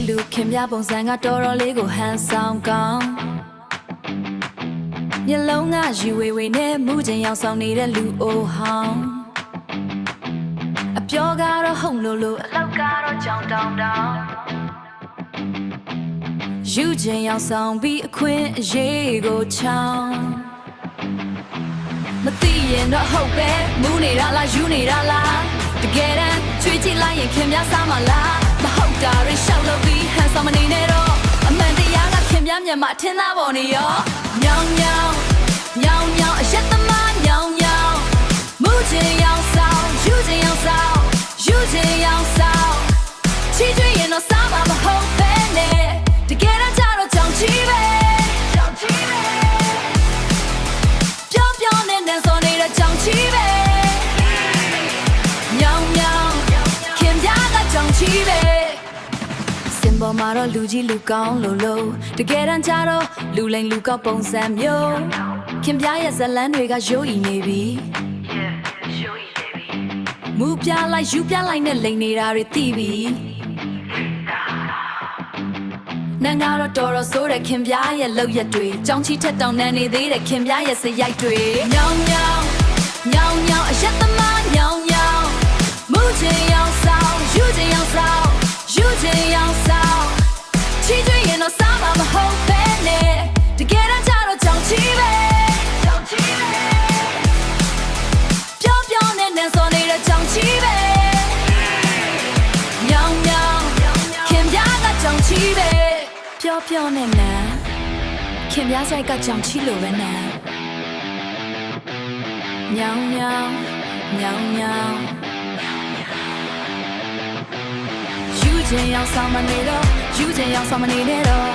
လူခင်ဗျာပုံစံကတော်တော်လေးကိုဟန်ဆောင်ကောင်းမျက်လုံးကယူဝေဝေနဲ့မူချင်းရောက်ဆောင်နေတဲ့လူအိုဟောင်းအပြောကတော့ဟုံလို့အလောက်ကတော့ကြောင်တောင်တောင်ယူချင်းရောက်ဆောင်ပြီးအခွင့်အရေးကိုချောင်းမသိရင်တော့ဟုတ်ပဲမူနေတာလားယူနေတာလားတကယ်တမ်းချွေးကြည့်လိုက်ရင်ခင်ဗျားစားမလားမဟုတ်တာတွေရှောက်လို့ပြီးဟန်ဆောင်မနေနဲ့တော့အမှန်တရားကခင်ဗျားမျက်မှထင်သားပေါ်နေရောညောင်ညောင်ညောင်ညောင်အရက်သမားညောင်ညောင်မူချင်းရောက်ဆောင်ယူချင်းရောက်ဆောင်ယူချင်းရောက်ဆောင်ချီးကျွေးရင်တော့စားမှာမဟုတ်ပဲနဲ့တကယ်တမ်းကျတော့ကြောင်ချီးပဲကြောင်ချီးပဲပြောပြောနဲ့နဲ့စောနေတဲ့ကြောင်ချီးပဲညောင်ညောင်ခင်ဗျားကကြောင်ချီးပဲစင်ပေါ်မှာတော့လူကြီးလူကောင်းလို့တကယ်တမ်းကျတော့လူလိမ်လူကောက်ပုံစံမျိုးခင်ဗျားရဲ့ဇလန်းတွေကရိုးအီနေပြီမူပြလိုက်ယူပြလိုက်နဲ့လိန်နေတာတွေသိပြီနန်းကတော့တော်တော်ဆိုးတဲ့ခင်ဗျားရဲ့လောက်ရက်တွေကြောင်ချီထက်တောင်နန်းနေသေးတဲ့ခင်ဗျားရဲ့စရိုက်တွေညောင်ညောင်ညောင်ညောင်အရက်သမားညောင်ညောင်မူချင်းရောက်ဆောင်ယူချင်းရောက်ဆောင်ယူချင်းရောက်ဆောင်ချီးကျွေးရင်တော့စားမှာမဟုတ်ပဲနဲ့တကယ်တမ်းကျတော့ကြောင်ချီပဲကြောင်ချီပဲပြောပြောနဲ့နဲ့စောနေတဲ့ကြောင်ချီပဲညောင်ညောင်ခင်ဗျားကကြောင်ချီပဲပြောပြောနဲ့နဲ့ခင်ဗျားဆိုင်ကကြောင်ချီလို့ပဲနဲ့ညောင်ညောင်ညောင်ညောင်ယူချင်းရောက်ဆောင်မနေတော့ယူချင်းရောက်ဆောင်မနေနဲ့တော့